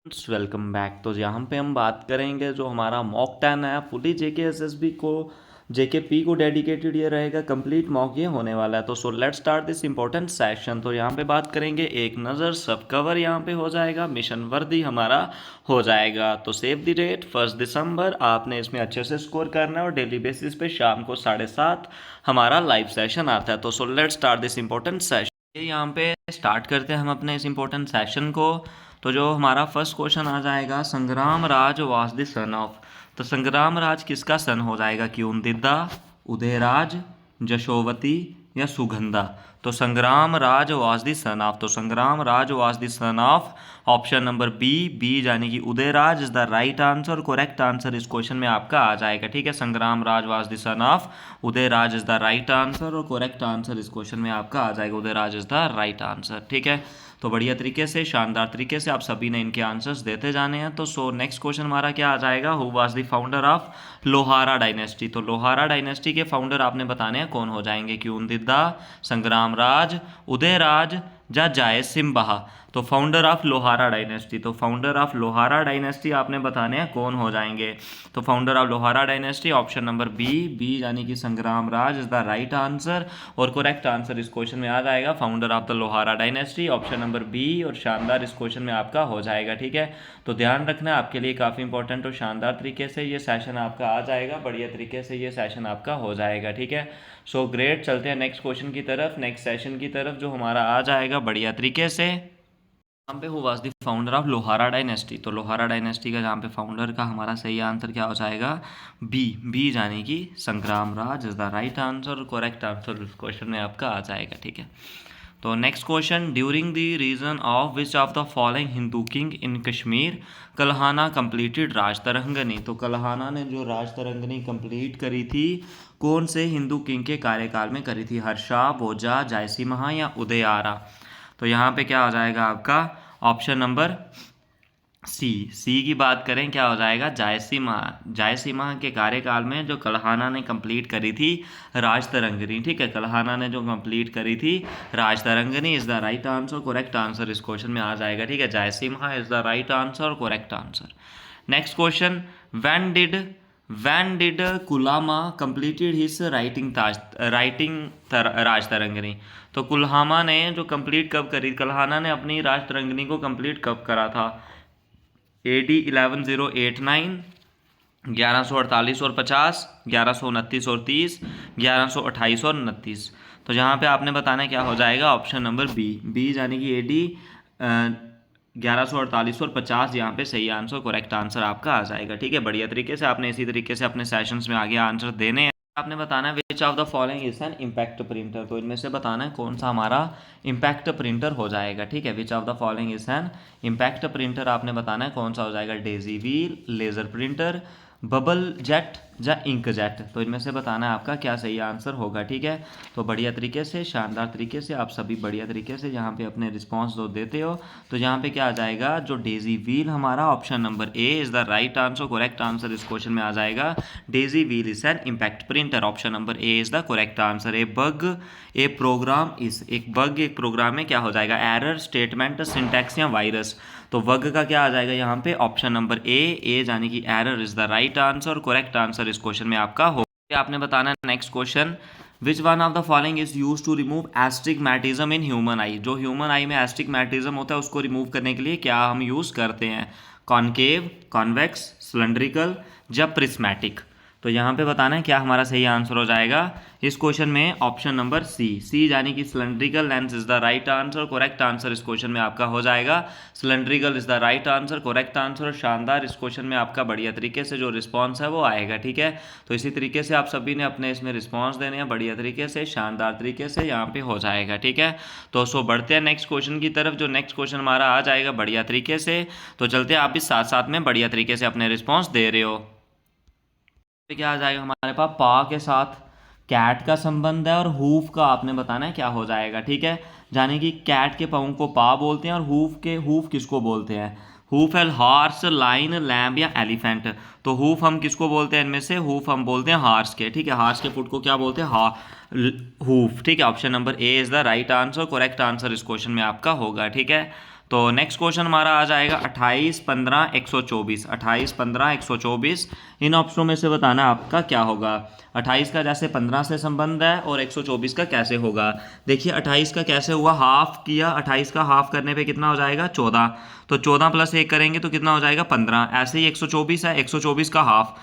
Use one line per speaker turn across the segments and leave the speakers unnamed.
Welcome back. तो यहाँ पे हम बात करेंगे जो हमारा मॉक 10 है फुली जेके एसएसबी को जेकेपी को डेडिकेटेड ये रहेगा, कंप्लीट मॉक ये होने वाला है। तो let's start this important session. तो यहाँ पे बात करेंगे एक नज़र, सब कवर यहाँ पे हो जाएगा, मिशन वर्दी हमारा हो जाएगा। तो सेव द डेट 1 दिसंबर, आपने इसमें अच्छे से स्कोर करना है और डेली बेसिस पे शाम को 7:30 हमारा लाइव सेशन आता है। तो let's start this important session. यहाँ पे स्टार्ट करते हैं हम अपने इस इंपॉर्टेंट सेशन को। तो जो हमारा फर्स्ट क्वेश्चन आ जाएगा, संग्राम Raj was the son of. तो संग्राम राज किसका सन हो जाएगा? क्यूंदिद्दा, उदयराज, जशोवती या सुगंधा? तो Sangram Raj was the son of, तो Sangram Raj was the son of option number B यानी कि Udayraj is the right answer. Correct answer इस क्वेश्चन में आपका आ जाएगा। ठीक है, Sangram Raj was the son of, Udayraj is the right answer और करेक्ट आंसर इस क्वेश्चन में आपका आ जाएगा, Udayraj is the right answer. ठीक है, तो बढ़िया तरीके से, शानदार तरीके से आप सभी ने इनके आंसर्स देते जाने हैं। तो नेक्स्ट क्वेश्चन हमारा क्या आ जाएगा, who was the founder of Lohara dynasty? तो लोहारा डायनेस्टी के फाउंडर आपने बताने हैं कौन हो जाएंगे, क्यूंदिद्दा, संग्राम राज, उदयराज या जायसिम्हा? तो फाउंडर ऑफ लोहारा डायनेस्टी, तो फाउंडर ऑफ लोहारा डायनेस्टी आपने बताने हैं कौन हो जाएंगे। तो founder of Lohara dynasty option number B यानी कि Sangram Raj is the right answer और करेक्ट आंसर इस क्वेश्चन में आ जाएगा, founder of the Lohara dynasty option number B. और शानदार इस क्वेश्चन में आपका हो जाएगा। ठीक है, तो ध्यान रखना, आपके लिए काफ़ी इंपॉर्टेंट और शानदार तरीके से ये सेशन आपका आ जाएगा, बढ़िया तरीके से ये सेशन आपका हो जाएगा। ठीक है, सो ग्रेट। चलते हैं नेक्स्ट क्वेश्चन की तरफ, नेक्स्ट सेशन की तरफ जो हमारा आ जाएगा बढ़िया तरीके से। यहाँ पे who was the founder of Lohara dynasty? तो लोहारा डायनेस्टी का जहाँ पे फाउंडर का हमारा सही आंसर क्या हो जाएगा, बी यानी कि Sangram Raj is the right answer और करेक्ट आंसर इस क्वेश्चन में आपका आ जाएगा। ठीक है, तो next question, during the reason of which of the following Hindu king in Kashmir Kalhana completed Rajatarangini? तो कल्हाना ने जो राज तरंगनी कंप्लीट करी थी, कौन से हिंदू किंग के कार्यकाल में करी थी? हर्षा, भोजा, जायसिम्हा या उदयारा? तो यहाँ पे क्या हो जाएगा आपका ऑप्शन नंबर सी की बात करें, क्या हो जाएगा, जायसिम्हा के कार्यकाल में जो कल्हाना ने कंप्लीट करी थी राज तरंगनी। ठीक है, कल्हाना ने जो कंप्लीट करी थी Rajatarangini is the right answer, correct answer इस क्वेश्चन में आ जाएगा। ठीक है, Jayasimha is the right answer और correct answer. Next question, when did Kalhana completed his Rajatarangini? तो कुल्हामा ने जो कंप्लीट कब करी, कल्हाना ने अपनी राज तरंगनी को कंप्लीट कब करा था? AD 1189, 1148 और 50, 1129 और 30, 1128 और 29? तो यहाँ पे आपने बताना क्या हो जाएगा, ऑप्शन नंबर बी यानी कि AD 1148 और 50 यहाँ पे सही आंसर, करेक्ट आंसर आपका आ जाएगा। ठीक है, बढ़िया तरीके से आपने इसी तरीके से अपने सेशंस में आगे आंसर देने हैं। आपने बताना है which of the following is an impact printer? तो इनमें से बताना है कौन सा हमारा इम्पैक्ट प्रिंटर हो जाएगा। ठीक है, which of the following is an impact printer आपने बताना है कौन सा हो जाएगा, daisy wheel, laser printer, bubble jet या इंक जेट? तो इनमें से बताना है आपका क्या सही आंसर होगा। ठीक है, तो बढ़िया तरीके से, शानदार तरीके से आप सभी बढ़िया तरीके से यहाँ पे अपने रिस्पॉन्स दो देते हो। तो यहाँ पे क्या आ जाएगा, जो डेजी व्हील हमारा option number A is the right answer, correct answer इस क्वेश्चन में आ जाएगा, daisy wheel is an impact printer, option number A is the correct answer. एक प्रोग्राम में क्या हो जाएगा, एरर, स्टेटमेंट, सिंटैक्स या वायरस? तो वर्ग का क्या आ जाएगा यहाँ पे, ऑप्शन नंबर ए यानी कि error is the right answer, correct answer इस क्वेश्चन में आपका हो। आपने बताना है next question, which one of the following is use to remove astigmatism in human eye? जो ह्यूमन आई में एस्टिग्मेटिज्म होता है उसको रिमूव करने के लिए क्या हम यूज करते हैं, कॉनकेव, कॉन्वेक्स, सिलेंड्रिकल या प्रिस्मैटिक? तो यहाँ पे बताना है क्या हमारा सही आंसर हो जाएगा इस क्वेश्चन में, ऑप्शन नंबर सी यानी कि cylindrical lens is the right answer, correct answer इस क्वेश्चन में आपका हो जाएगा, cylindrical is the right answer, correct answer. शानदार, इस क्वेश्चन में आपका बढ़िया तरीके से जो रिस्पॉन्स है वो आएगा। ठीक है, तो इसी तरीके से आप सभी ने अपने इसमें रिस्पॉन्स देने हैं बढ़िया तरीके से, शानदार तरीके से यहाँ पे हो जाएगा। ठीक है, तो बढ़ते हैं नेक्स्ट क्वेश्चन की तरफ, जो नेक्स्ट क्वेश्चन हमारा आ जाएगा बढ़िया तरीके से। तो चलते हैं, आप भी साथ साथ में बढ़िया तरीके से अपने रिस्पॉन्स दे रहे हो। क्या आ जाएगा हमारे पास, पा के साथ कैट का संबंध है और हूफ का आपने बताना है क्या हो जाएगा। ठीक है, यानी कि कैट के पाँव को पा बोलते हैं और हूफ किसको बोलते हैं, हूफ है हॉर्स, लाइन, लैम्ब या एलिफेंट? तो हूफ हम किसको बोलते हैं, इनमें से हूफ हम बोलते हैं हॉर्स के। ठीक है, हॉर्स के फुट को क्या बोलते हैं, हूफ। ठीक है, option number A is the right answer, correct answer इस क्वेश्चन में आपका होगा। ठीक है, तो नेक्स्ट क्वेश्चन हमारा आ जाएगा 28, 15, 124। 28, 15, 124 इन ऑप्शनों में से बताना आपका क्या होगा। 28 का जैसे 15 से संबंध है और 124 का कैसे होगा। देखिए 28 का कैसे हुआ, हाफ किया, 28 का हाफ करने पे कितना हो जाएगा 14, तो 14 प्लस 1 करेंगे तो कितना हो जाएगा 15। ऐसे ही 124 है, 124 का हाफ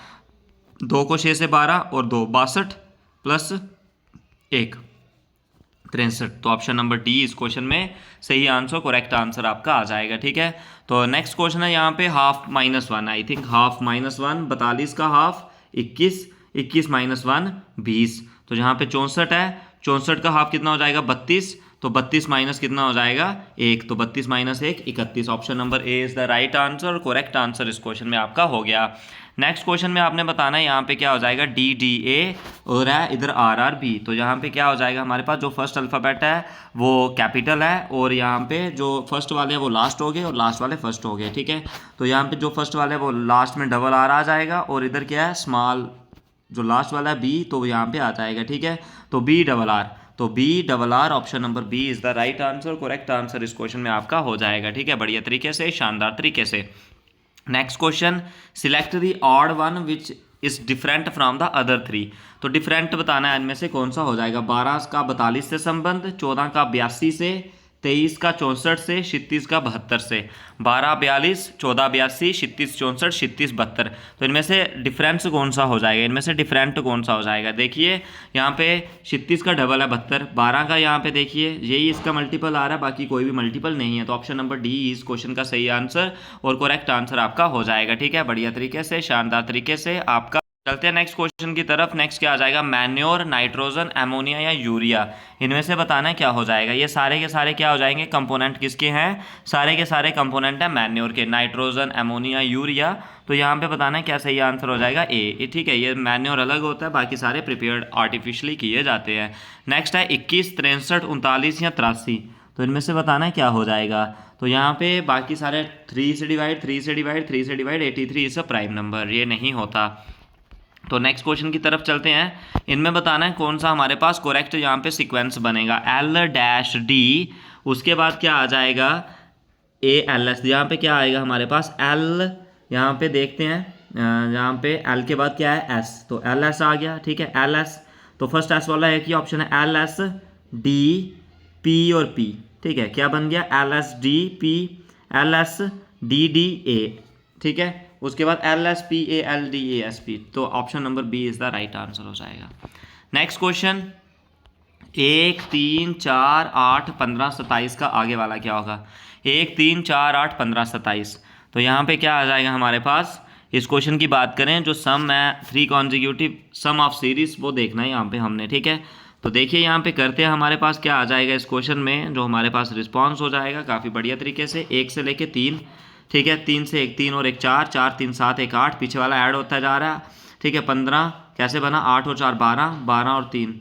2 को 6 से 12 और 2 62 प्लस 1 63। तो ऑप्शन नंबर डी इस क्वेश्चन में सही आंसर, करेक्ट आंसर आपका आ जाएगा। ठीक है, तो नेक्स्ट क्वेश्चन है यहाँ पे हाफ -1, आई थिंक हाफ -1 42 का हाफ 21, 21 - 1 20। तो यहाँ पे 64 है, 64 का हाफ कितना हो जाएगा 32, तो 32 माइनस कितना हो जाएगा 1, तो 32 - 1 31। Option number A is the right answer, correct answer इस क्वेश्चन में आपका हो गया। नेक्स्ट क्वेश्चन में आपने बताना है यहाँ पे क्या हो जाएगा DDA और है इधर RRB। तो यहाँ पे क्या हो जाएगा, हमारे पास जो फर्स्ट अल्फ़ाबेट है वो कैपिटल है और यहाँ पे जो फर्स्ट वाले हैं वो लास्ट हो गए और लास्ट वाले फर्स्ट हो गए। ठीक है, तो यहाँ पे जो फर्स्ट वाले है वो लास्ट में डबल R आ जाएगा और इधर क्या है स्मॉल जो लास्ट वाला है B, तो यहाँ पे आ जाएगा। ठीक है, तो BRR, तो BRR option number B is the right answer, correct answer इस क्वेश्चन में आपका हो जाएगा। ठीक है, बढ़िया तरीके से, शानदार तरीके से। Next question, select the odd one which is different from the other 3। तो डिफरेंट बताना है इनमें से कौन सा हो जाएगा। 12 का 42 से संबंध, 14 का 82 से, 23 का 64 से, 36 का 72 से। 12 42, 14 82, 36 64, 36 72। तो इनमें से डिफरेंस कौन सा हो जाएगा, इनमें से डिफरेंट कौन सा हो जाएगा। देखिए यहाँ पे 36 का डबल है 72, 12 का यहाँ पे देखिए यही इसका मल्टीपल आ रहा है, बाकी कोई भी मल्टीपल नहीं है। तो ऑप्शन नंबर डी इस क्वेश्चन का सही आंसर और करेक्ट आंसर आपका हो जाएगा। ठीक है, बढ़िया तरीके से, शानदार तरीके से आपका। चलते हैं नेक्स्ट क्वेश्चन की तरफ। नेक्स्ट क्या आ जाएगा, मैन्योर, नाइट्रोजन, एमोनिया या यूरिया। इनमें से बताना है क्या हो जाएगा। ये सारे के सारे क्या हो जाएंगे, कंपोनेंट किसके हैं, सारे के सारे कंपोनेंट हैं मैन्योर के, नाइट्रोजन, एमोनिया, यूरिया। तो यहाँ पे बताना है क्या सही आंसर हो जाएगा ए। ठीक है, ये मैन्योर अलग होता है, बाकी सारे प्रिपेयर्ड आर्टिफिशियली किए जाते हैं। नेक्स्ट है 21, 63, 39 या 83। तो इनमें से बताना है क्या हो जाएगा। तो यहाँ पे बाकी सारे 3 से डिवाइड, 3 से डिवाइड, 3 से divide, 83 is a prime number, ये नहीं होता। तो नेक्स्ट क्वेश्चन की तरफ चलते हैं। इनमें बताना है कौन सा हमारे पास करेक्ट यहाँ पे सीक्वेंस बनेगा। L-D, उसके बाद क्या आ जाएगा ALS। यहाँ पे क्या आएगा हमारे पास L, यहाँ पे देखते हैं यहाँ पे L के बाद क्या है S, तो LS आ गया। ठीक है, LS, तो फर्स्ट S वाला एक ही ऑप्शन है, LSD, P और P। ठीक है, क्या बन गया LSDP, LSDDA। ठीक है, उसके बाद LSPALDASP। तो option number B is the right answer हो जाएगा। नेक्स्ट क्वेश्चन, 1, 3, 4, 8, 15, 27 का आगे वाला क्या होगा। 1, 3, 4, 8, 15, 27। तो यहाँ पे क्या आ जाएगा हमारे पास, इस क्वेश्चन की बात करें जो सम है 3 कॉन्जिक्यूटिव सम ऑफ सीरीज, वो देखना है यहाँ पे हमने। ठीक है, तो देखिए यहाँ पे करते हैं, हमारे पास क्या आ जाएगा इस क्वेश्चन में, जो हमारे पास रिस्पॉन्स हो जाएगा काफ़ी बढ़िया तरीके से, 1 से लेके 3। ठीक है, 3 से 1 3 और 1 4, 4 3 7 1 8, पीछे वाला ऐड होता जा रहा है। ठीक है, 15 कैसे बना, 8 और 4 12, 12 और 3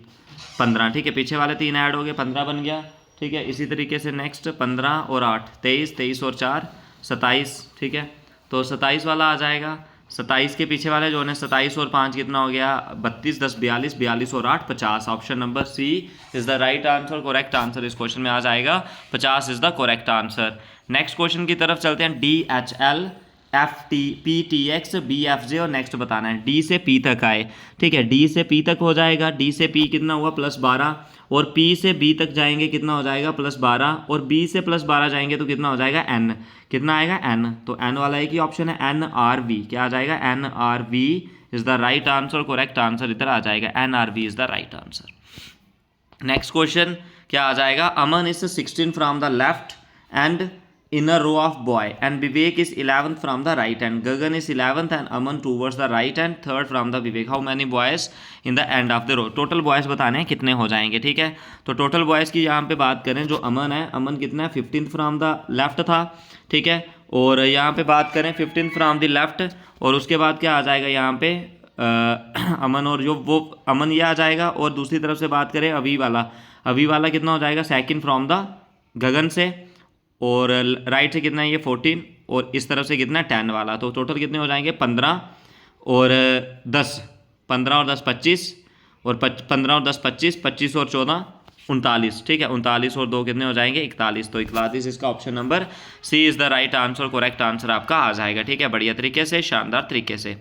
15। ठीक है, पीछे वाले 3 ऐड हो गए, 15 बन गया। ठीक है, इसी तरीके से नेक्स्ट 15 और 8 23, 23 और 4 27। ठीक है, तो 27 वाला आ जाएगा। 27 के पीछे वाले जो है 27 और 5 कितना हो गया 32, 10 42, 42 और 8 50। Option number C is the right answer, correct answer इस क्वेश्चन में आ जाएगा, 50 is the correct answer. Next question की तरफ चलते हैं। DHL, FT, PTX, BFJ और नेक्स्ट बताना है D से P तक आए। ठीक है, D से P तक हो जाएगा, D से P कितना हुआ +12 और P से B तक जाएंगे कितना हो जाएगा +12 और B से +12 जाएंगे तो कितना हो जाएगा N, कितना आएगा N। तो N वाला एक ही ऑप्शन है, NRV। क्या आ जाएगा NRV is the right answer, correct answer इधर आ जाएगा, NRV is the right answer. Next question क्या आ जाएगा, Aman is 16 from the left end in a row of boy and Vivek is 11th from the right hand. Gagan is 11th and Aman towards the right and third from the Vivek. How many boys in the end of the row? Total boys बताने हैं कितने हो जाएंगे। ठीक है, तो total boys की यहाँ पे बात करें, जो अमन है, अमन कितना है 15th फ्रॉम द लेफ्ट था। ठीक है, और यहाँ पे बात करें 15th फ्रॉम द लेफ्ट और उसके बाद क्या आ जाएगा यहाँ पे अमन, और जो वो अमन ये आ जाएगा। और दूसरी तरफ से बात करें अभी वाला कितना हो जाएगा सेकंड फ्रॉम द गगन से, और राइट से कितना है ये 14 और इस तरफ से कितना है 10 वाला। तो टोटल कितने हो जाएंगे 15 और 10, 15 और 10 25 और 15 और 10 25, 25 और 14 39, ठीक है, 39 और 2 कितने हो जाएंगे 41, तो 41 इसका option number C is the right answer, correct answer आपका आ जाएगा, ठीक है, बढ़िया तरीके से, शानदार तरीके से।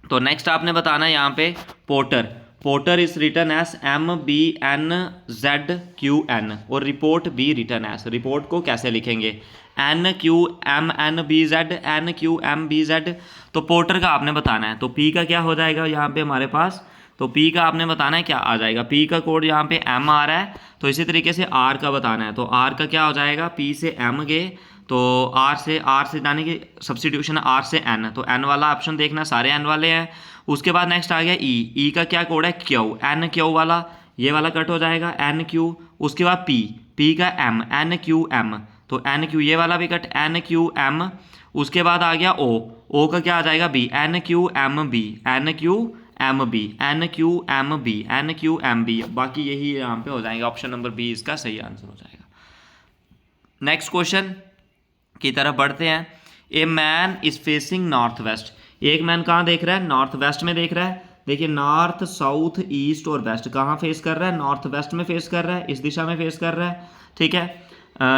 तो नेक्स्ट आपने बताना है यहाँ पे porter, porter is written as MBNZQN और report be written as, report को कैसे लिखेंगे NQMNBZ, NQMBZ, तो पोर्टर का आपने बताना है, तो P का क्या हो जाएगा यहाँ पे हमारे पास, तो P का आपने बताना है क्या आ जाएगा, P का कोड यहाँ पे M आ रहा है, तो इसी तरीके से R का बताना है, तो R का क्या हो जाएगा, P से M गए तो R से जाने की सब्सटीट्यूशन R से N, तो N वाला ऑप्शन देखना, सारे N वाले हैं। उसके बाद नेक्स्ट आ गया E का क्या कोड है Q, NQ वाला, ये वाला कट हो जाएगा NQ। उसके बाद P का M, NQM, तो NQ ये वाला भी कट NQM। उसके बाद आ गया O का क्या आ जाएगा B, NQMB, NQMB, NQMB, NQMB, बाकी यही यहाँ पे हो जाएगा, ऑप्शन नंबर बी इसका सही आंसर हो जाएगा। नेक्स्ट क्वेश्चन की तरफ बढ़ते हैं। A man is facing north west, एक मैन कहाँ देख रहा है, नॉर्थ वेस्ट में देख रहा है। देखिए नॉर्थ, साउथ, ईस्ट और वेस्ट कहाँ फेस कर रहा है, नॉर्थ वेस्ट में फेस कर रहा है, इस दिशा में फेस कर रहा है, ठीक है।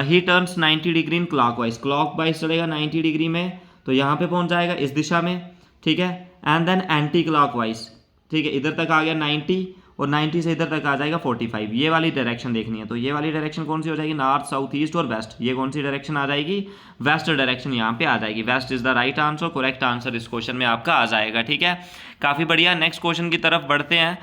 ही turns 90 degree in clockwise, clockwise चलेगा 90 डिग्री में, तो यहाँ पे पहुँच जाएगा इस दिशा में, ठीक है। एंड देन एंटी क्लॉकवाइज, ठीक है, इधर तक आ गया 90 और 90 से इधर तक आ जाएगा 45, ये वाली डायरेक्शन देखनी है, तो ये वाली डायरेक्शन कौन सी हो जाएगी, नॉर्थ, साउथ, ईस्ट और वेस्ट, ये कौन सी डायरेक्शन आ जाएगी, वेस्ट डायरेक्शन यहाँ पे आ जाएगी। West is the right answer, correct answer इस क्वेश्चन में आपका आ जाएगा, ठीक है, काफ़ी बढ़िया। नेक्स्ट क्वेश्चन की तरफ बढ़ते हैं।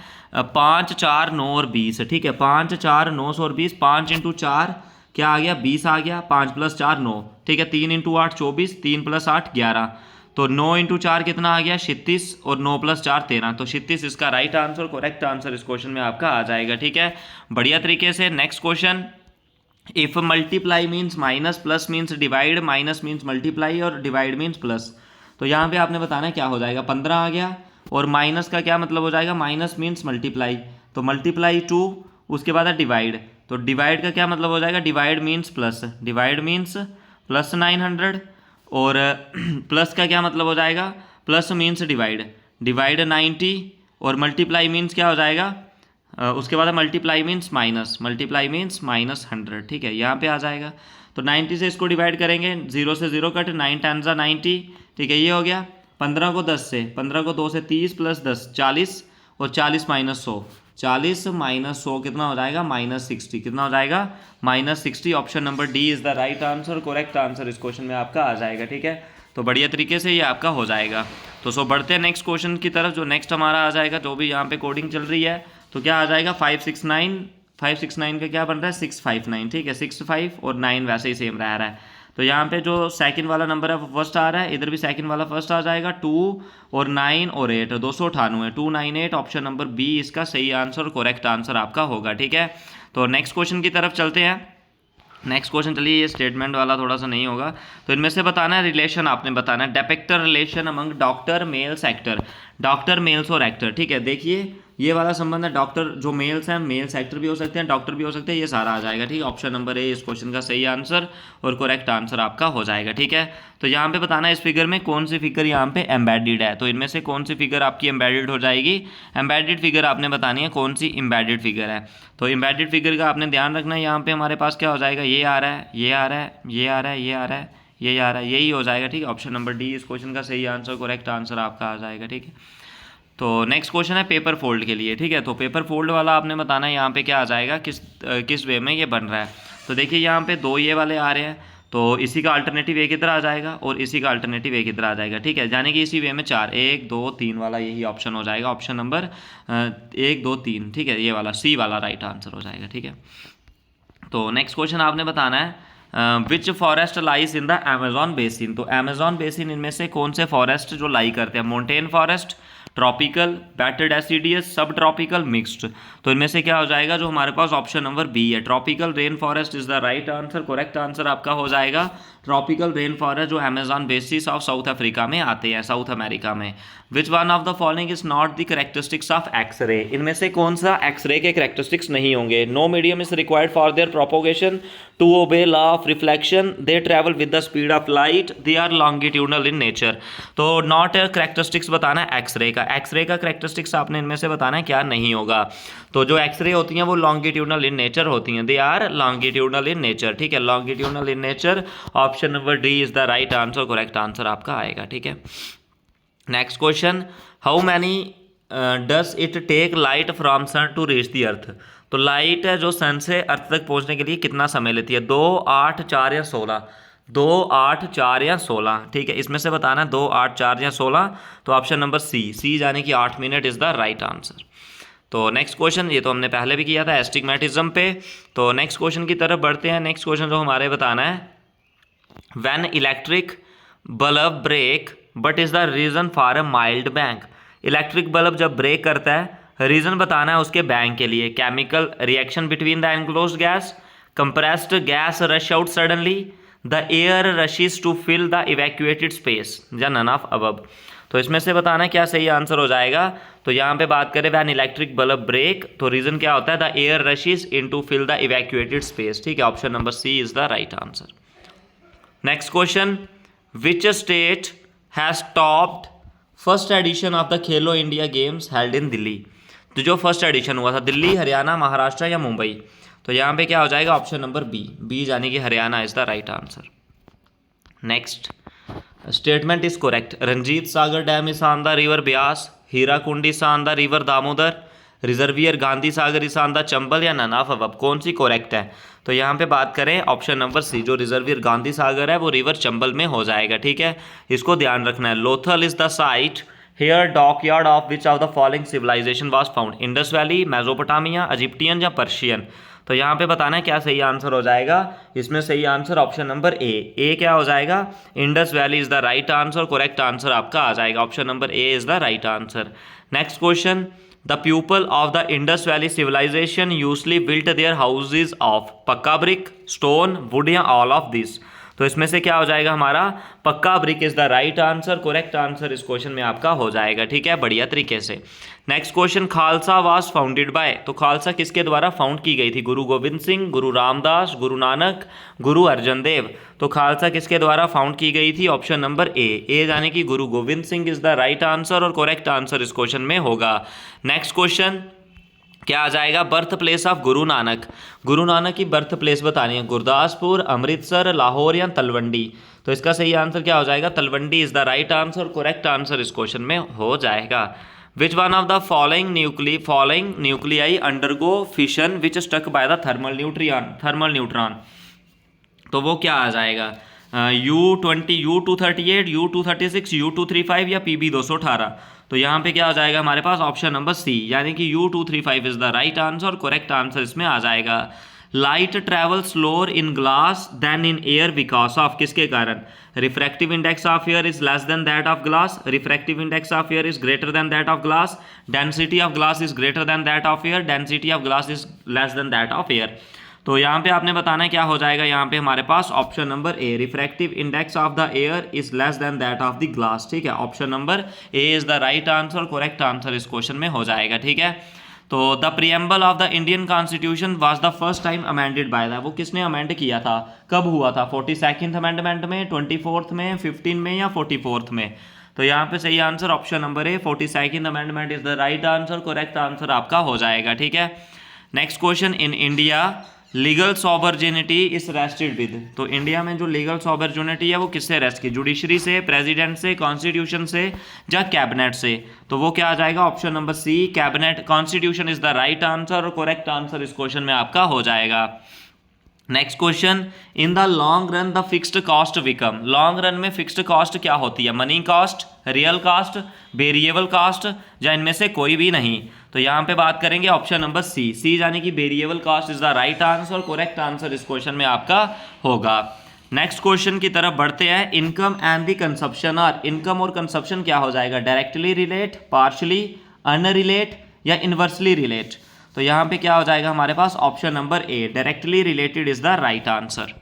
5, 4, 9 और 20, ठीक है, 5, 4, 9 और 20, 5 × 4 क्या आ गया 20 आ गया, 5 + 4 9, ठीक है, 3 × 8 24, 3 + 8 11, तो 9 × 4 कितना आ गया 36 और 9 + 4 13, तो 36 इसका राइट आंसर, करेक्ट आंसर इस क्वेश्चन में आपका आ जाएगा, ठीक है, बढ़िया तरीके से। Next question, if multiply means minus, plus means divide, minus means multiply और डिवाइड मीन्स प्लस, तो यहाँ पे आपने बताना है क्या हो जाएगा, 15 आ गया, और माइनस का क्या मतलब हो जाएगा, माइनस मीन्स मल्टीप्लाई, तो मल्टीप्लाई 2, उसके बाद है डिवाइड, तो डिवाइड का क्या मतलब हो जाएगा, divide means plus, divide means plus 900, और प्लस का क्या मतलब हो जाएगा, प्लस मीन्स डिवाइड, डिवाइड 90, और मल्टीप्लाई मीन्स क्या हो जाएगा, उसके बाद multiply means minus, multiply means minus 100, ठीक है, यहाँ पे आ जाएगा। तो 90 से इसको डिवाइड करेंगे, 0 से 0 कट, 9 × 90, ठीक है, ये हो गया। 15 को 10 से, 15 को 2 से 30 + 10 40, और 40 - 100, 40 - 100 कितना हो जाएगा, -60, कितना हो जाएगा, -60, option number D is the right answer, correct answer इस क्वेश्चन में आपका आ जाएगा, ठीक है, तो बढ़िया तरीके से ये आपका हो जाएगा। तो सो बढ़ते हैं नेक्स्ट क्वेश्चन की तरफ, जो नेक्स्ट हमारा आ जाएगा, जो भी यहाँ पे कोडिंग चल रही है, तो क्या आ जाएगा 569 का क्या बन रहा है 659, ठीक है, 6 5 और 9 वैसे ही सेम रह रहा है, तो यहाँ पे जो सेकंड वाला नंबर है वो फर्स्ट आ रहा है, इधर भी सेकंड वाला फर्स्ट आ जाएगा, 2 और 9 और 8, 298, 298, ऑप्शन नंबर बी इसका सही आंसर, करेक्ट आंसर आपका होगा, ठीक है। तो नेक्स्ट क्वेश्चन की तरफ चलते हैं। नेक्स्ट क्वेश्चन, चलिए ये स्टेटमेंट वाला थोड़ा सा नहीं होगा, तो इनमें से बताना है रिलेशन, आपने बताना है depict the relation among doctor, males, actor, doctor, males और एक्टर, ठीक है। देखिए ये वाला संबंध है, डॉक्टर जो मेल्स हैं, मेल्स एक्टर भी हो सकते हैं, डॉक्टर भी हो सकते हैं, ये सारा आ जाएगा, ठीक है, ऑप्शन नंबर ए इस क्वेश्चन का सही आंसर और करेक्ट आंसर आपका हो जाएगा, ठीक है। तो यहाँ पे बताना है इस फिगर में कौन सी फिगर यहाँ पे एम्बेडेड है, तो इनमें से कौन सी फिगर आपकी एम्बेडेड हो जाएगी, एम्बेडेड फिगर आपने बतानी है कौन सी एम्बेडेड फिगर है। तो एम्बेडेड फिगर का आपने ध्यान रखना है, यहाँ पे हमारे पास क्या हो जाएगा, ये आ रहा है, ये आ रहा है, ये आ रहा है, ये आ रहा है, ये आ रहा है, यही हो जाएगा, ठीक है, ऑप्शन नंबर डी इस क्वेश्चन का सही आंसर, करेक्ट आंसर आपका आ जाएगा, ठीक है। तो नेक्स्ट क्वेश्चन है पेपर फोल्ड के लिए, ठीक है, तो पेपर फोल्ड वाला आपने बताना है यहाँ पे क्या आ जाएगा, किस वे में ये बन रहा है। तो देखिए यहाँ पे 2 ये वाले आ रहे हैं, तो इसी का अल्टरनेटिव एक इधर आ जाएगा और इसी का अल्टरनेटिव एक इधर आ जाएगा, ठीक है, यानी कि इसी वे में 4, 1 2 3 वाला यही ऑप्शन हो जाएगा, ऑप्शन नंबर 1 2 3, ठीक है, ये वाला सी वाला राइट आंसर हो जाएगा, ठीक है। तो नेक्स्ट क्वेश्चन आपने बताना है विच forest lies in the Amazon basin, तो अमेजॉन बेसिन इनमें से कौन से फॉरेस्ट जो लाई करते हैं, mountain forest, tropical, wait deciduous, सब ट्रॉपिकल, मिक्स्ड, तो इनमें से क्या हो जाएगा, जो हमारे पास ऑप्शन नंबर बी है, tropical rain forest is the right answer, correct answer आपका हो जाएगा ट्रॉपिकल रेन फॉरेस्ट, जो Amazon basis of south Africa में आते हैं, साउथ अमेरिका में। Which one of the following is not the characteristics of x-ray, इनमें से कौन सा एक्सरे के करेक्टरिस्टिक्स नहीं होंगे, no medium is required for their propagation, to obey law of reflection, they travel with the speed of light, they are longitudinal in nature। तो not characteristics बताना है एक्सरे का, एक्सरे का करेक्टरिस्टिक्स आपने इनमें से बताना है क्या नहीं होगा। तो जो एक्सरे होती हैं वो लॉन्गिट्यूडनल इन नेचर होती हैं, they are longitudinal in nature, ठीक है, longitudinal in nature. Option number D is the right answer, correct answer आपका आएगा, ठीक है। Next question, how many does it take light from sun to reach the earth. तो light है जो सन से अर्थ तक पहुंचने के लिए कितना समय लेती है, 2, 8, 4 या 16, 2, 8, 4 या 16, ठीक है, इसमें से बताना है 2, 8, 4 या 16। तो ऑप्शन नंबर सी यानी कि 8 minute is the right answer. तो नेक्स्ट क्वेश्चन, ये तो हमने पहले भी किया था एस्टिग्मेटिज्म पे। तो नेक्स्ट क्वेश्चन की तरफ बढ़ते हैं। नेक्स्ट क्वेश्चन जो हमारे बताना है, when electric bulb break but is the reason for a mild bang. Electric bulb जब ब्रेक करता है, रीजन बताना है उसके बैंक के लिए। Chemical reaction between the enclosed gas, compressed gas rush out suddenly, the air rushes to fill the evacuated space, या none of above. तो इसमें से बताना क्या सही आंसर हो जाएगा। तो यहाँ पे बात करें व्हेन इलेक्ट्रिक बल्ब ब्रेक, तो रीजन क्या होता है, the air rushes in to fill the evacuated space, ठीक है, option number C is the right answer. Next question, which state has topped first edition of the Khelo India games held in Delhi. तो जो first edition हुआ था, दिल्ली, हरियाणा, महाराष्ट्र या मुंबई। तो यहाँ पे क्या हो जाएगा, ऑप्शन नंबर बी यानी कि Haryana is the right answer. Next statement is correct, Ranjit Sagar dam is on the river Beas, Hirakud is on the river Damodar, reservoir Gandhi Sagar is on the Chambal, या नन ऑफ अबव, कौन सी करेक्ट है। तो यहाँ पे बात करें ऑप्शन नंबर सी, जो रिजर्वियर गांधी सागर है वो रिवर चंबल में हो जाएगा, ठीक है, इसको ध्यान रखना है। Lothal is the site where dockyard of which of the following civilisation was found, Indus valley, Mesopotamia, Egyptian या पर्शियन। तो यहाँ पे बताना है क्या सही आंसर हो जाएगा। इसमें सही आंसर ऑप्शन नंबर ए क्या हो जाएगा, Indus valley is the right answer, correct answer आपका आ जाएगा, option number A is the right answer. Next question, the people of the Indus valley civilisation usually built their houses of pucca brick, stone, wood या all of this. तो इसमें से क्या हो जाएगा हमारा, pucca brick is the right answer, correct answer इस question में आपका हो जाएगा, ठीक है, बढ़िया तरीके से। Next question, Khalsa was founded by. तो खालसा किसके द्वारा फाउंड की गई थी, गुरु गोविंद सिंह, गुरु रामदास, गुरु नानक, गुरु अर्जन देव। तो खालसा किसके द्वारा फाउंड की गई थी, ऑप्शन नंबर ए यानी कि गुरु Govind Singh is the right answer और करेक्ट आंसर इस क्वेश्चन में होगा। नेक्स्ट क्वेश्चन क्या आ जाएगा, birth place of Guru Nanak. Guru Nanak की बर्थ प्लेस बतानी है, गुरदासपुर, अमृतसर, लाहौर या तलवंडी। तो इसका सही आंसर क्या हो जाएगा, Talwandi is the right answer, correct answer इस क्वेश्चन में हो जाएगा। Which one of the following nuclei undergo fission which struck by the thermal neutron. तो वो क्या आ जाएगा, U20, U238, U236, U235 या PB218। तो यहाँ पे क्या आ जाएगा हमारे पास, ऑप्शन नंबर सी यानी कि U235 is the right answer और करेक्ट आंसर इसमें आ जाएगा। Light travel slower in glass than in air because of, किसके कारण, refractive index of air is less than that of glass, refractive index of air is greater than that of glass, density of glass is greater than that of air, density of glass is less than that of air. तो यहाँ पे आपने बताना है क्या हो जाएगा, यहाँ पे हमारे पास option number A, refractive index of the air is less than that of the glass, ठीक है, option number A is the right answer, correct answer इस क्वेश्चन में हो जाएगा, ठीक है। तो the preamble of the Indian constitution was the first time amended by the, वो किसने अमेंड किया था, कब हुआ था, 42nd अमेंडमेंट में, 24th में, 15 में या 44th में। तो यहाँ पे सही answer option number A, 42nd amendment is the right answer, correct answer आपका हो जाएगा, ठीक है। Next question, in India legal sovereignty is rested with. तो इंडिया में जो लीगल सॉवर्जिनिटी है वो किससे रेस्ट की, जुडिशरी से, प्रेसिडेंट से, कॉन्स्टिट्यूशन से या कैबिनेट से। तो वो क्या आ जाएगा, option number C, cabinet, constitution is the right answer और करेक्ट आंसर इस क्वेश्चन में आपका हो जाएगा। Next question, in the long run the fixed cost become. Long run में फिक्स्ड कॉस्ट क्या होती है, money cost, real cost, variable cost या इनमें से कोई भी नहीं। तो यहाँ पे बात करेंगे ऑप्शन नंबर सी यानी कि variable cost is the right answer, correct answer इस क्वेश्चन में आपका होगा। नेक्स्ट क्वेश्चन की तरफ बढ़ते हैं, income and the consumption are. Income और कंजप्शन क्या हो जाएगा, डायरेक्टली रिलेट, पार्शली अनरिलेट या इनवर्सली रिलेट। तो यहाँ पे क्या हो जाएगा हमारे पास, option number A, directly related is the right answer.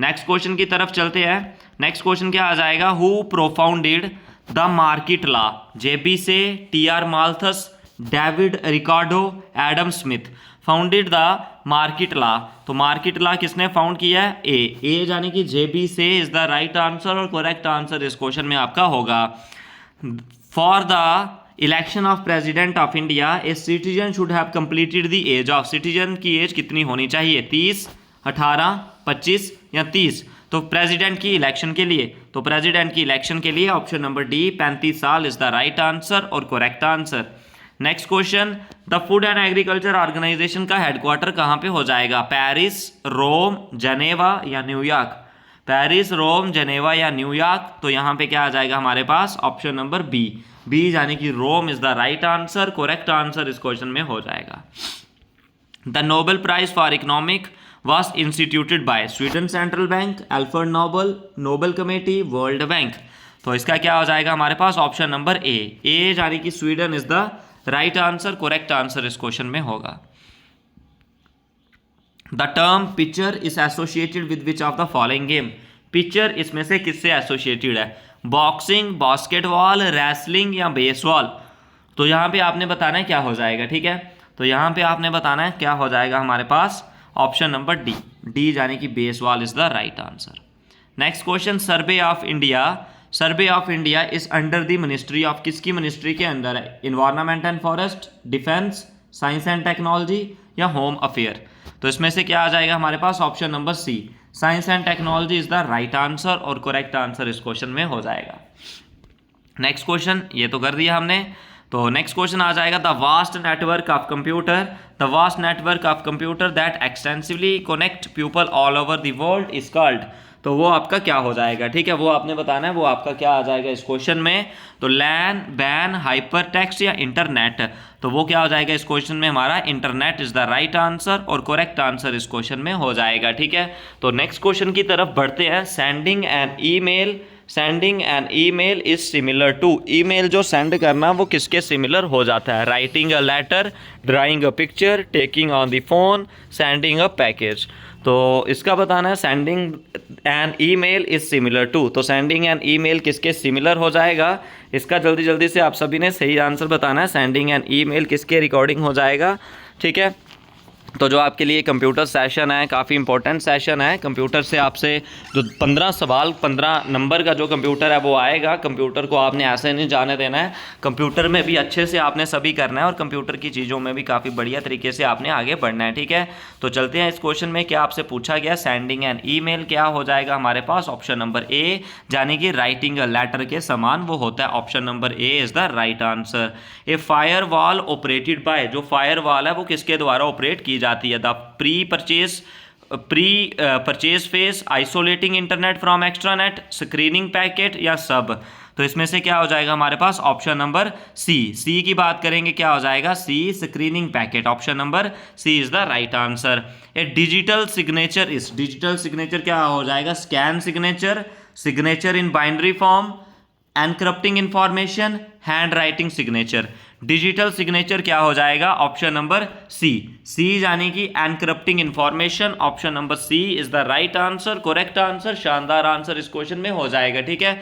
Next question की तरफ चलते हैं। नेक्स्ट क्वेश्चन क्या आ जाएगा, who propounded the market law, JB Say, TR Malthus, David Ricardo, Adam Smith. Founded the market law, तो मार्केट लॉ किसने found किया है? ए यानी कि JB Say is the right answer और करेक्ट आंसर इस क्वेश्चन में आपका होगा। For the election of president of India a citizen should have completed the age of, citizen की एज कितनी होनी चाहिए? 30, 18, 25 या 30? तो प्रेसिडेंट की इलेक्शन के लिए, तो प्रेसिडेंट की इलेक्शन के लिए ऑप्शन नंबर डी 35 साल इज द राइट आंसर और correct answer. Next question, the food and agriculture organisation का हेडक्वार्टर कहाँ पे हो जाएगा? पेरिस, रोम, जनेवा या न्यूयॉर्क? पेरिस, रोम, जनेवा या न्यूयॉर्क? तो यहाँ पे क्या आ जाएगा हमारे पास? ऑप्शन नंबर बी यानी कि Rome is the right answer, correct answer इस क्वेश्चन में हो जाएगा। The Nobel prize for economic was instituted by Sweden central bank, Alfred Nobel, Nobel committee, world bank? तो इसका क्या हो जाएगा हमारे पास? ऑप्शन नंबर ए यानी कि Sweden is the right answer, correct answer इस क्वेश्चन में होगा। The term picture is associated with which of the following game? Picture इसमें से किससे एसोसिएटेड है? बॉक्सिंग, बास्केटबॉल, रेसलिंग या बेसबॉल? तो यहाँ पे आपने बताना है क्या हो जाएगा, ठीक है? तो यहाँ पे आपने बताना है क्या हो जाएगा हमारे पास? ऑप्शन नंबर डी यानी कि baseball is the right answer. Next question, survey of India is under the ministry of, किसकी मिनिस्ट्री के अंदर है? Environment and forest, defence, science and technology या होम अफेयर? तो इसमें से क्या आ जाएगा हमारे पास? Option number C, science and technology is the right answer और करेक्ट आंसर इस क्वेश्चन में हो जाएगा। नेक्स्ट क्वेश्चन, ये तो कर दिया हमने। तो नेक्स्ट क्वेश्चन आ जाएगा, the vast network of computer that extensively connect people all over the world is called? तो वो आपका क्या हो जाएगा, ठीक है? वो आपने बताना है, वो आपका क्या आ जाएगा इस क्वेश्चन में? तो लैन, बैन, हाइपर टेक्स्ट या इंटरनेट? तो वो क्या हो जाएगा इस क्वेश्चन में हमारा? Internet is the right answer और करेक्ट आंसर इस क्वेश्चन में हो जाएगा, ठीक है? तो नेक्स्ट क्वेश्चन की तरफ बढ़ते हैं। Sending an email is similar to, email जो सेंड करना वो किसके सिमिलर हो जाता है? Writing a letter, drawing a picture, taking on the phone, sending a package? तो इसका बताना है sending an email is similar to, तो सेंडिंग एन ईमेल किसके सिमिलर हो जाएगा? इसका जल्दी से आप सभी ने सही आंसर बताना है। सेंडिंग एन ईमेल किसके रिकॉर्डिंग हो जाएगा, ठीक है? तो जो आपके लिए कंप्यूटर सेशन है काफ़ी इंपॉर्टेंट सेशन है। कंप्यूटर से आपसे जो 15 सवाल 15 नंबर का जो कंप्यूटर है वो आएगा। कंप्यूटर को आपने ऐसे नहीं जाने देना है, कंप्यूटर में भी अच्छे से आपने सभी करना है और कंप्यूटर की चीज़ों में भी काफ़ी बढ़िया तरीके से आपने आगे बढ़ना है, ठीक है? तो चलते हैं इस क्वेश्चन में। क्या आपसे पूछा गया? सेंडिंग एन ईमेल क्या हो जाएगा हमारे पास? ऑप्शन नंबर ए यानी कि राइटिंग अ लेटर के समान वो होता है। Option number A is the right answer. A fire wall operated by, जो फायर वॉल है वो किसके द्वारा ऑपरेट की जाती है? The pre purchase face, isolating internet from extranet, screening packet या सब? तो इसमें से क्या हो जाएगा हमारे पास? ऑप्शन नंबर सी की बात करेंगे, क्या हो जाएगा? C, screening packet. Option number C is the right answer. A digital signature क्या हो जाएगा? Scan signature, signature in binary form, encrypting information, hand writing signature. Digital signature क्या हो जाएगा? ऑप्शन नंबर सी यानी कि encrypting information. Option number C is the right answer, correct answer, शानदार answer इस क्वेश्चन में हो जाएगा, ठीक है?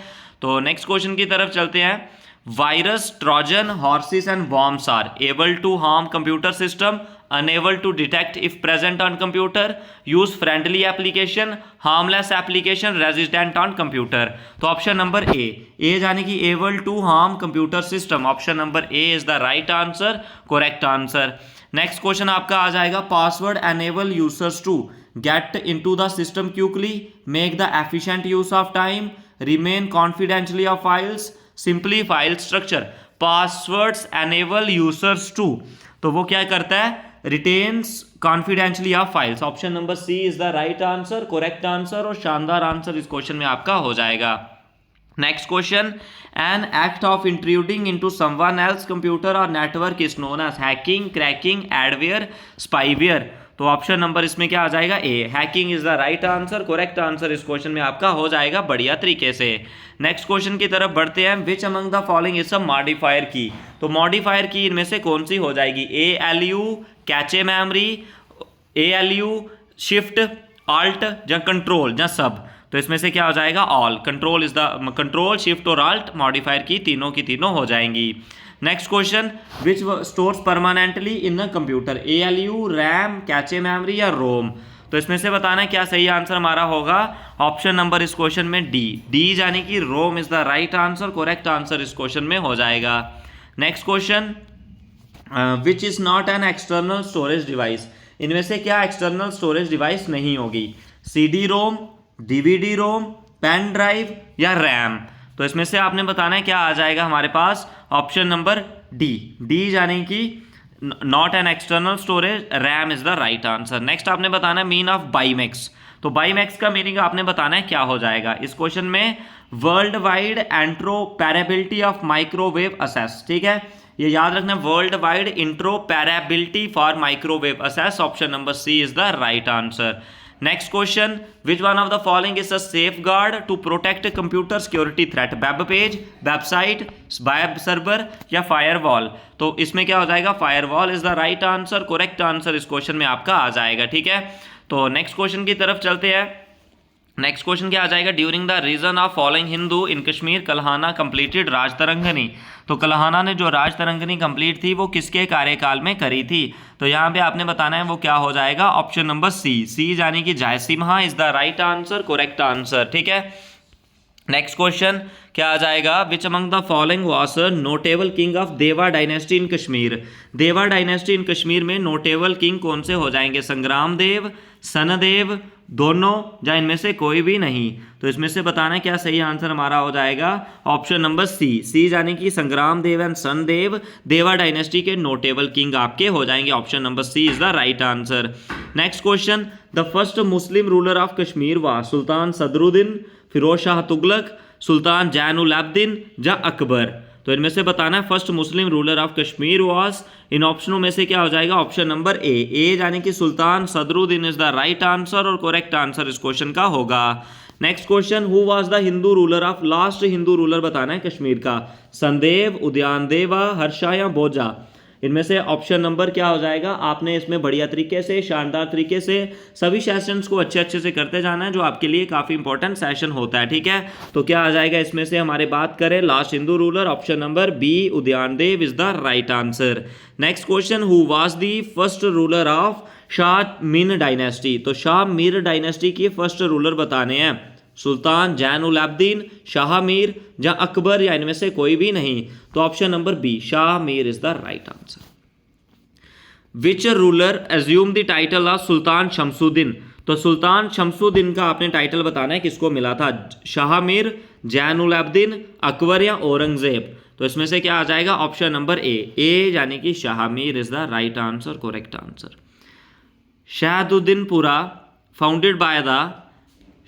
तो नेक्स्ट क्वेश्चन की तरफ चलते हैं। Virus, Trojan, horses and worms are able to harm computer system, unable to detect if present on computer, use friendly application, harmless application, resistant on computer? तो ऑप्शन नंबर ए यानी कि able to harm computer system, option number A is the right answer, correct answer. Next question आपका आ जाएगा, password enable users to get into the system quickly, make the efficient use of time, remain confidentially of files, simply file structure। Passwords enable users to, तो वो क्या करता है? Retains confidentiality of files. Option number C is the right answer, correct answer और शानदार answer इस question में आपका हो जाएगा। Next question, an act of intruding into someone else computer और network is known as hacking, cracking, adware, spyware. तो option number इसमें क्या आ जाएगा? A, hacking is the right answer, correct answer इस क्वेश्चन में आपका हो जाएगा बढ़िया तरीके से। नेक्स्ट क्वेश्चन की तरफ बढ़ते हैं। विच among the following is a modifier की? तो मॉडिफायर की इनमें से कौन सी हो जाएगी? ALU, cache memory, ALU, shift, alt या कंट्रोल या सब? तो इसमें से क्या हो जाएगा all, control is the control shift और आल्ट मॉडिफायर की तीनों हो जाएंगी। Next question, which stores permanently in a computer, ALU, RAM, cache memory या रोम। तो इसमें से बताना है क्या सही आंसर हमारा होगा। ऑप्शन नंबर इस क्वेश्चन में डी यानी कि Rome is the right answer, correct answer इस क्वेश्चन में हो जाएगा। Next question, which is not an external storage device, इनमें से क्या एक्सटर्नल स्टोरेज डिवाइस नहीं होगी, CD ROM, DVD ROM, pen drive या रैम। तो इसमें से आपने बताना है क्या आ जाएगा हमारे पास। ऑप्शन नंबर डी यानी कि not an external storage, RAM is the right answer. Next आपने बताना है मीन ऑफ बाईमैक्स। तो बाईमैक्स का मीनिंग आपने बताना है क्या हो जाएगा इस क्वेश्चन में, world wide interoperability of microwave access. ठीक है, ये याद रखना, world wide interoperability for microwave access. Option number C is the right answer. Next question, which one of the following is a safeguard to protect computer security threat, web page, website, web server या firewall. तो इसमें क्या हो जाएगा, firewall is the right answer, correct answer इस question में आपका आ जाएगा। ठीक है, तो नेक्स्ट क्वेश्चन की तरफ चलते हैं। नेक्स्ट क्वेश्चन क्या आ जाएगा, during the reason of following Hindu in Kashmir Kalhana completed Rajatarangini. तो कल्हाना ने जो राजतरंगनी कंप्लीट थी वो किसके कार्यकाल में करी थी। तो यहाँ पे आपने बताना है वो क्या हो जाएगा। ऑप्शन नंबर सी यानी कि Jayasimha is the right answer, correct answer. ठीक है, नेक्स्ट क्वेश्चन क्या आ जाएगा, which among the following was notable king of Deva dynasty in Kashmir. Deva dynasty in Kashmir में नोटेबल किंग कौन से हो जाएंगे, संग्राम देव, सनदेव, दोनों या इनमें से कोई भी नहीं। तो इसमें से बताना है क्या सही आंसर हमारा हो जाएगा। ऑप्शन नंबर सी यानी कि संग्राम देव एंड सनदेव देवा डायनेस्टी के नोटेबल किंग आपके हो जाएंगे। Option number C is the right answer. Next question, the first Muslim ruler of Kashmir was Sultan Sadruddin, Firoz Shah Tughlaq, Sultan Zainul Abidin या अकबर। तो इनमें से बताना है first Muslim ruler of Kashmir was, इन ऑप्शनों में से क्या हो जाएगा। ऑप्शन नंबर ए यानी कि Sultan Sadruddin is the right answer और करेक्ट आंसर इस क्वेश्चन का होगा। Next question, who was the Hindu ruler of, last Hindu ruler बताना है कश्मीर का, संदेव, उदयन देवा, हर्षा या बोजा। इनमें से ऑप्शन नंबर क्या हो जाएगा। आपने इसमें बढ़िया तरीके से, शानदार तरीके से सभी सेशंस को अच्छे से करते जाना है, जो आपके लिए काफ़ी इंपॉर्टेंट सेशन होता है। ठीक है, तो क्या आ जाएगा इसमें से हमारे बात करें last Hindu ruler, option number B Udayan Dev is the right answer. Next question, who was the first ruler of Shah Mir dynasty. तो शाह मीर डायनेस्टी के फर्स्ट रूलर बताने हैं, सुल्तान जैनुल अब्दीन, शाह मीर या अकबर या इनमें से कोई भी नहीं। तो option number B Shah Mir is the right answer. Which ruler assume the title of Sultan Shamsuddin. तो सुल्तान शमसुद्दीन का आपने टाइटल बताना है किसको मिला था, शाह मीर, जैनुल अब्दीन, अकबर या औरंगजेब। तो इसमें से क्या आ जाएगा। ऑप्शन नंबर ए यानी कि Shah Mir is the right answer, correct answer. Shahabuddinpura founded by the,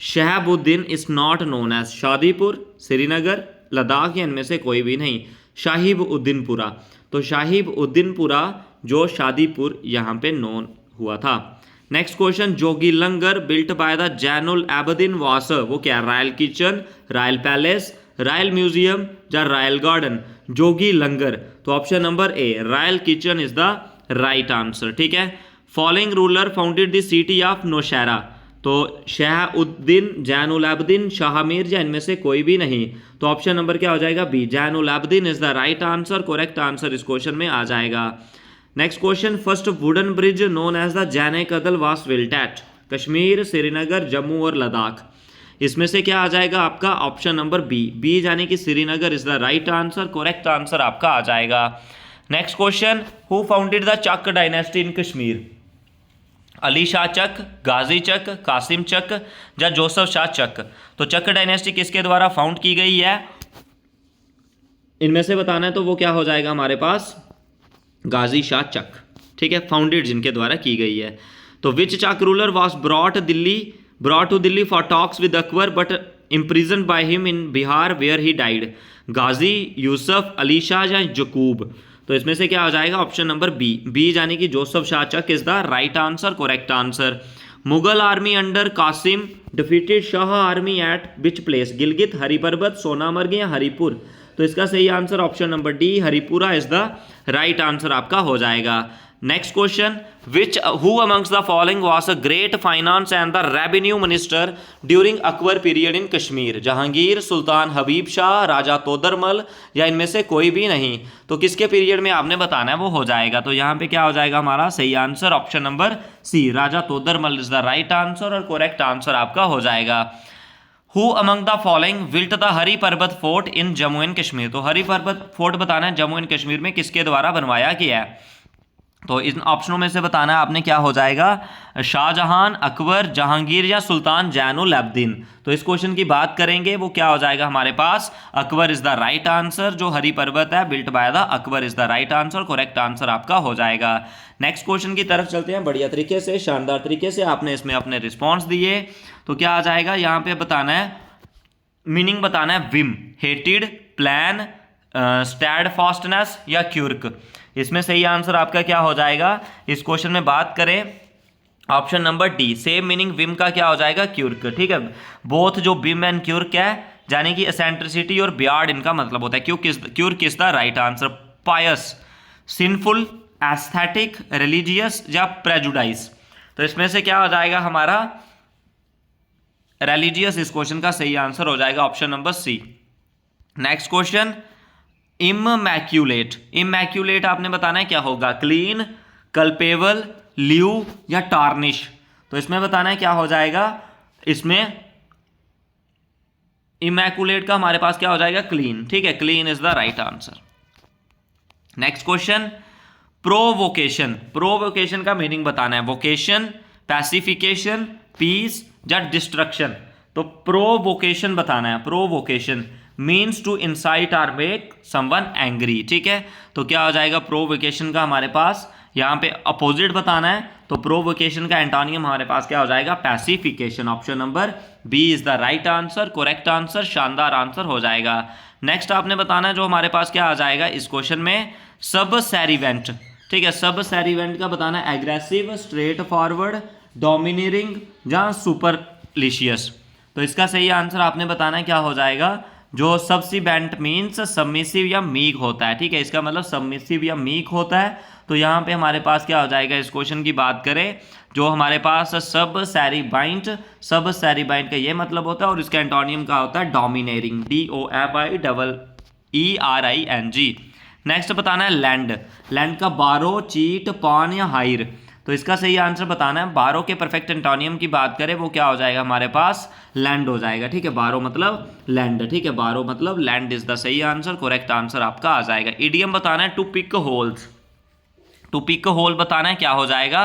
Shahabuddin is not known as Shadipur, Srinagar, Ladakh या इनमें से कोई भी नहीं, शाहिब-उद्दीनपुरा। तो शाहिब-उद्दीनपुरा जो शादीपुर यहाँ पे नोन हुआ था। Next question, Jogi Langar built by the Zainul Abidin was, वो क्या, royal kitchen, royal palace, royal museum या रॉयल गार्डन। जोगी लंगर, तो option number A royal kitchen is the right answer. ठीक है, following ruler founded the city of Naushahra. तो शहाबुद्दीन, जैनुल अब्दीन, शाह मीर या इनमें से कोई भी नहीं। तो ऑप्शन नंबर क्या हो जाएगा, B Zainul Abidin is the right answer, correct answer इस क्वेश्चन में आ जाएगा। Next question, first wooden bridge known as the Zaina Kadal was built at, Kashmir, Srinagar, Jammu और लद्दाख। इसमें से क्या आ जाएगा आपका। ऑप्शन नंबर बी यानी कि Srinagar is the right answer, correct answer आपका आ जाएगा। Next question, who founded the Chak dynasty in Kashmir. Ali Shah Chak, Ghazi Chak, Kasim Chak या जोसेफ शाह चक। तो चक डायनेस्टी किसके द्वारा फाउंड की गई है, इनमें से बताना है। तो वो क्या हो जाएगा हमारे पास, गाजी शाह चक। ठीक है, फाउंडेड जिनके द्वारा की गई है। तो which Chak ruler was brought to Delhi for talks with Akbar but imprison by him in Bihar where he died. Ghazi, Yusuf, Ali Shah या जकूब। तो इसमें से क्या आ जाएगा। ऑप्शन नंबर बी यानी कि Joseph Shah Chak is the right answer, correct answer. Mughal army under Kasim defeated Shah army at which place, Gilgit, Hariparvat, Sonamarg या हरिपुर। तो इसका सही answer option number D Haripura is the right answer आपका हो जाएगा। Next question, which who amongst the following was a great finance and the revenue minister during Akbar period in Kashmir? Jahangir, Sultan Habib Shah, Raja Todarmal या इनमें से कोई भी नहीं। तो किसके पीरियड में आपने बताना है वो हो जाएगा। तो यहाँ पे क्या हो जाएगा हमारा सही answer option number C, Raja Todarmal is the right answer और करेक्ट आंसर आपका हो जाएगा। Who among the following built the Hari Parbat fort in Jammu and Kashmir? तो हरी पर्वत फोर्ट बताना है जम्मू एंड कश्मीर में किसके द्वारा बनवाया गया है। तो इन ऑप्शनों में से बताना है आपने क्या हो जाएगा, शाहजहां, अकबर, जहांगीर या सुल्तान जैनुल अब्दीन। तो इस क्वेश्चन की बात करेंगे वो क्या हो जाएगा हमारे पास, Akbar is the right answer. जो हरी पर्वत है built by the Akbar is the right answer, correct answer आपका हो जाएगा। नेक्स्ट क्वेश्चन की तरफ चलते हैं। बढ़िया तरीके से, शानदार तरीके से आपने इसमें अपने रिस्पॉन्स दिए। तो क्या आ जाएगा यहाँ पे बताना है, मीनिंग बताना है whim, hated, plan, steadfastness या क्यूर्क। इसमें सही आंसर आपका क्या हो जाएगा इस क्वेश्चन में बात करें, option number D, same meaning Vim का क्या हो जाएगा, क्यूर्क। ठीक है, बोथ जो विम एंड क्यूर्क है यानी कि एसेंट्रिसिटी और बियार्ड इनका मतलब होता है। Quirk is the right answer. Pious, sinful, aesthetic, religious या प्रेजुडाइस। तो इसमें से क्या हो जाएगा हमारा रिलीजियस, इस क्वेश्चन का सही आंसर हो जाएगा option number C. Next question, immaculate. Immaculate आपने बताना है क्या होगा, क्लीन, कल्पेबल, ल्यू या टार्निश। तो इसमें बताना है क्या हो जाएगा, इसमें इमैक्यूलेट का हमारे पास क्या हो जाएगा, क्लीन। ठीक है, clean is the right answer. Next question, provocation. Provocation का मीनिंग बताना है, वोकेशन, पैसिफिकेशन, पीस या डिस्ट्रक्शन। तो प्रोवोकेशन बताना है। प्रोवोकेशन मीन्स टू इंसाइट और मेक समवन एंग्री। ठीक है, तो क्या हो जाएगा प्रोवोकेशन का हमारे पास यहाँ पे अपोजिट बताना है। तो प्रोवोकेशन का एंटोनियम हमारे पास क्या हो जाएगा, pacification. Option number B is the right answer, correct answer, शानदार आंसर हो जाएगा। नेक्स्ट आपने बताना है जो हमारे पास क्या आ जाएगा इस क्वेश्चन में, सब सेरिवेंट। ठीक है, सब सेरिवेंट का बताना है, एग्रेसिव, स्ट्रेट फॉरवर्ड, डोमिनेटिंग या सुपरलिशियस। तो इसका सही आंसर आपने बताना है क्या हो जाएगा, जो सबसिबेंट मीन्स सबमिसिव या मीक होता है। ठीक है, इसका मतलब सबमिसिव या मीक होता है। तो यहाँ पे हमारे पास क्या हो जाएगा इस क्वेश्चन की बात करें, जो हमारे पास सब सेरिबाइंट, सब सेरिबाइंट का ये मतलब होता है और इसका एंटोनियम का होता है डोमिनेटिंग, DOMINERING। नेक्स्ट बताना है लैंड। लैंड का बारो, चीट, पॉन या हायर। तो इसका सही आंसर बताना है, बारो के परफेक्ट एंटोनियम की बात करें वो क्या हो जाएगा हमारे पास, लैंड हो जाएगा। ठीक है, बारो मतलब लैंड। ठीक है, बारो मतलब लैंड इज द सही आंसर, करेक्ट आंसर आपका आ जाएगा। इडियम बताना है, to pick holes. To pick hole बताना है क्या हो जाएगा,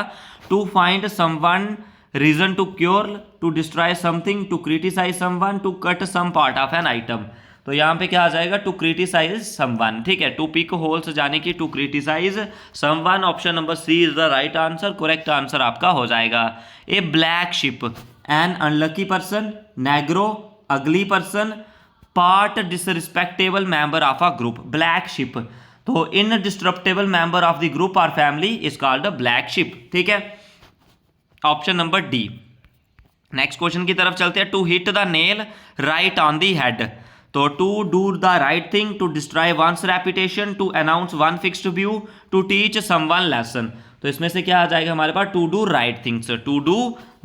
to find someone, reason to cure, to destroy something, to criticise someone, to cut some part of an item. तो यहाँ पे क्या आ जाएगा, टू क्रिटिसाइज समवन। ठीक है, टू पिक होल्स जाने की to criticise someone, option number C is the right answer, correct answer आपका हो जाएगा। A black sheep, an unlucky person, negro, ugly person, part disrespectable member of a group. Black sheep, तो indisruptable member of the group और family is called a black sheep. ठीक है, option number D. Next question की तरफ चलते हैं, to hit the nail right on the head. तो to do the right thing, to destroy one's reputation, to announce one fixed view, to teach someone lesson. तो इसमें से क्या आ जाएगा हमारे पास, to do right things. To do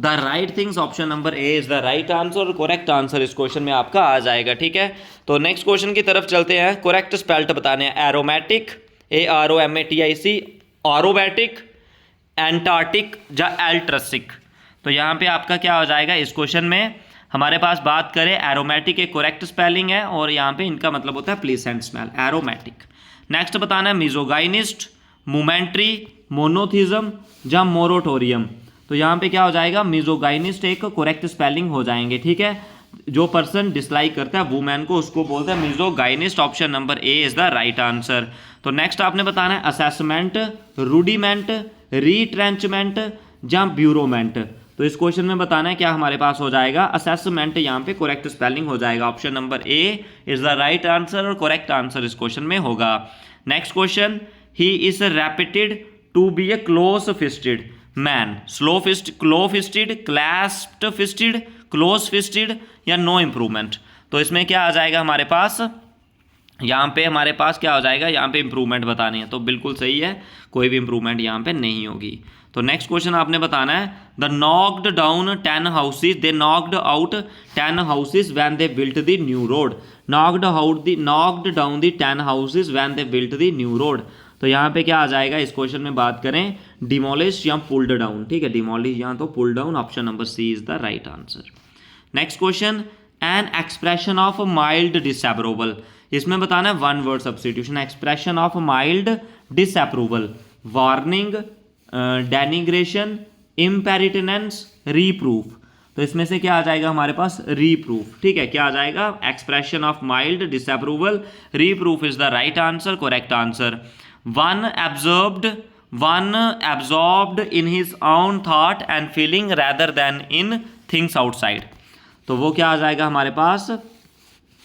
the right things, option number A is the right answer, correct answer इस question में आपका आ जाएगा। ठीक है, तो नेक्स्ट क्वेश्चन की तरफ चलते हैं। करेक्ट स्पेल्ट बताने हैं, एरोमेटिक, AROMATIC, ऑरोमैटिक, एंटार्टिक या एल्ट्रसिक। तो यहाँ पे आपका क्या हो जाएगा इस क्वेश्चन में, हमारे पास बात करें एरोमेटिक एक करेक्ट स्पेलिंग है और यहाँ पे इनका मतलब होता है प्लीसेंट स्मेल, एरोमेटिक। नेक्स्ट बताना है मिजोगाइनिस्ट, मोमेंट्री, मोनोथिज्म या मोरोटोरियम। तो यहाँ पे क्या हो जाएगा, मिजोगाइनिस्ट एक करेक्ट स्पेलिंग हो जाएंगे। ठीक है, जो पर्सन डिसलाइक करता है वुमेन को उसको बोलते हैं misogynist, option number A is the right answer. तो नेक्स्ट आपने बताना है असेसमेंट, रूडिमेंट, रीट्रेंचमेंट या ब्यूरोमेंट। तो इस क्वेश्चन में बताना है क्या हमारे पास हो जाएगा, असेसमेंट यहाँ पे करेक्ट स्पेलिंग हो जाएगा, option number A is the right answer और करेक्ट आंसर इस क्वेश्चन में होगा। Next question, he is repeated to be a close fisted man, slow fist, close fisted, clasped fisted, close fisted या no improvement. तो इसमें क्या आ जाएगा हमारे पास, यहाँ पे हमारे पास क्या हो जाएगा, यहाँ पे इंप्रूवमेंट बतानी है, तो बिल्कुल सही है, कोई भी इंप्रूवमेंट यहाँ पे नहीं होगी। तो नेक्स्ट क्वेश्चन आपने बताना है, the knocked down 10 houses, they knocked out 10 houses when they built the new road. Knocked down the 10 houses when they built the new road. तो यहाँ पे क्या आ जाएगा, इस क्वेश्चन में बात करें डिमोलिश या पुल्ड डाउन, ठीक है, डिमोलिश या तो pull down, option number C is the right answer. Next question, an expression of mild disapproval, इसमें बताना है one word substitution, expression of mild disapproval, warning, denigration, impenitence, reproof. तो इसमें से क्या आ जाएगा हमारे पास, रीप्रूफ, ठीक है, क्या आ जाएगा, expression of mild disapproval, reproof is the right answer, correct answer. One absorbed in his own thought and feeling rather than in things outside. तो वो क्या आ जाएगा हमारे पास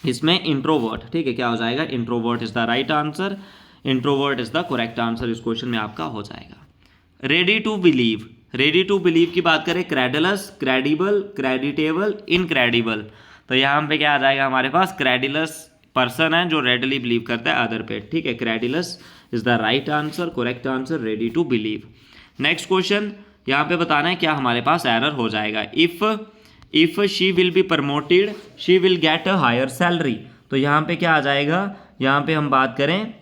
इसमें, इंट्रोवर्ट, ठीक है, क्या हो जाएगा, introvert is the right answer, introvert is the correct answer, इस क्वेश्चन में आपका हो जाएगा। Ready to believe, ready to believe की बात करें, क्रेडलस, क्रेडिबल, क्रेडिटेबल, इनक्रेडिबल। तो यहाँ पे क्या आ जाएगा हमारे पास, क्रेडिलस पर्सन है जो रेडली बिलीव करता है अदर पे, ठीक है, credulous is the right answer, correct answer, ready to believe. Next question, यहाँ पे बताना है क्या हमारे पास एरर हो जाएगा, if she will be promoted she will get a higher salary. तो यहाँ पे क्या आ जाएगा, यहाँ पे हम बात करें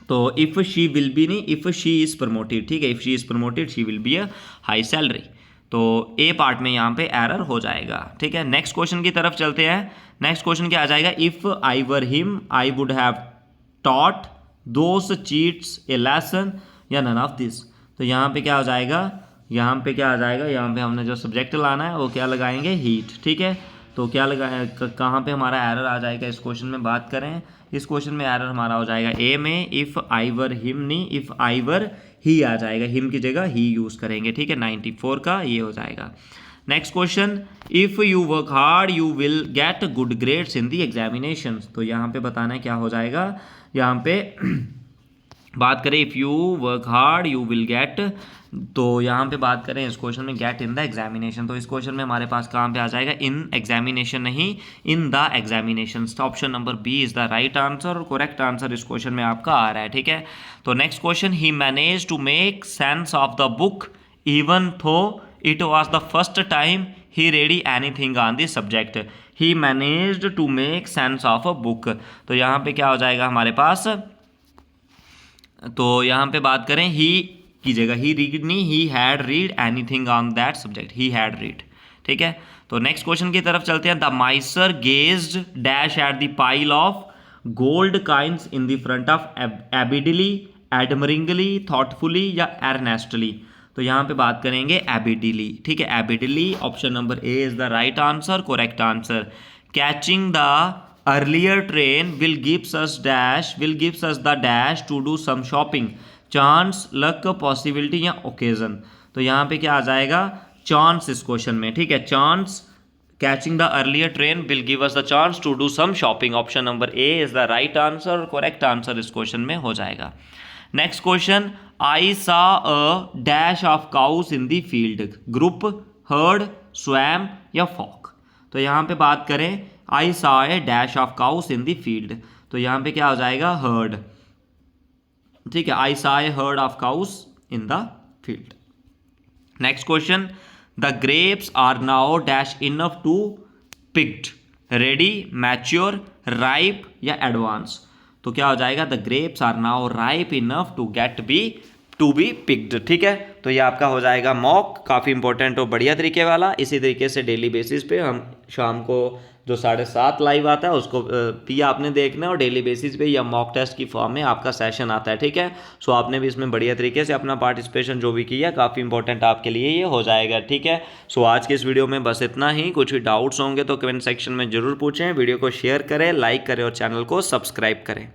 तो इफ शी विल बी नहीं, इफ शी इज प्रमोटेड, ठीक है, if she is promoted she will be a high salary. तो ए पार्ट में यहाँ पे एरर हो जाएगा, ठीक है। नेक्स्ट क्वेश्चन की तरफ चलते हैं। नेक्स्ट क्वेश्चन क्या आ जाएगा, if I were him I would have taught those cheats A lesson या नन ऑफ दिस। तो यहाँ पे क्या हो जाएगा, यहाँ पे क्या आ जाएगा, यहाँ पे हमने जो सब्जेक्ट लाना है वो क्या लगाएंगे, हीट, ठीक है। तो क्या लगाए, कहाँ पे हमारा एरर आ जाएगा इस क्वेश्चन में बात करें, इस क्वेश्चन में एरर हमारा हो जाएगा ए में, इफ़ आई वर हिम नहीं, इफ़ आई वर ही आ जाएगा, हिम की जगह ही यूज़ करेंगे, ठीक है, 94 का ये हो जाएगा। Next question, if you work hard you will get good grades in the examination. तो यहाँ पे बताना है क्या हो जाएगा, यहाँ पे बात करें if you work hard you will get, तो यहाँ पे बात करें इस क्वेश्चन में गेट इन द एग्जामिनेशन, तो इस क्वेश्चन में हमारे पास कहाँ पे आ जाएगा, इन एग्जामिनेशन नहीं, in the examination. Option number B is the right answer और करेक्ट आंसर इस क्वेश्चन में आपका आ रहा है, ठीक है। तो next question, he manage to make sense of the book even though it was the first time he ready anything on this subject. He managed to make sense of a book. तो यहाँ पे क्या हो जाएगा हमारे पास, तो यहाँ पे बात करें ही की जगह ही रीड नहीं, he had read anything on that subject, he had read, ठीक है। तो नेक्स्ट क्वेश्चन की तरफ चलते हैं। The miser gazed dash at the pile of gold coins in the front of avidly, admiringly, thoughtfully या एर्नेस्टली। तो यहाँ पे बात करेंगे एबिडली, ठीक है, avidly, option number A is the right answer, correct answer. Catching the earlier train will gives us the dash to do some shopping, chance, luck, possibility या occasion. तो यहाँ पे क्या आ जाएगा, चांस इस क्वेश्चन में, ठीक है, chance. Catching the earlier train will give us the chance to do some shopping, option number A is the right answer और करेक्ट आंसर इस क्वेश्चन में हो जाएगा। Next question, I saw a dash of cows in the field, group, herd, swarm या flock. तो यहाँ पे बात करें I saw a dash of cows in the field, तो यहाँ पे क्या हो जाएगा, हर्ड, ठीक है, I saw a herd of cows in the field. Next question, the grapes are now dash enough to picked, ready, mature, ripe या advance. तो क्या हो जाएगा, the grapes are now ripe enough to be picked, ठीक है। तो ये आपका हो जाएगा मॉक, काफ़ी इंपॉर्टेंट और बढ़िया तरीके वाला। इसी तरीके से डेली बेसिस पे हम शाम को जो 7:30 लाइव आता है उसको भी आपने देखना है और डेली बेसिस पे या मॉक टेस्ट की फॉर्म में आपका सेशन आता है, ठीक है। सो आपने भी इसमें बढ़िया तरीके से अपना पार्टिसिपेशन जो भी किया काफ़ी इंपॉर्टेंट आपके लिए ये हो जाएगा, ठीक है। सो आज के इस वीडियो में बस इतना ही। कुछ भी डाउट्स होंगे तो कमेंट सेक्शन में ज़रूर पूछें, वीडियो को शेयर करें, लाइक करें और चैनल को सब्सक्राइब करें।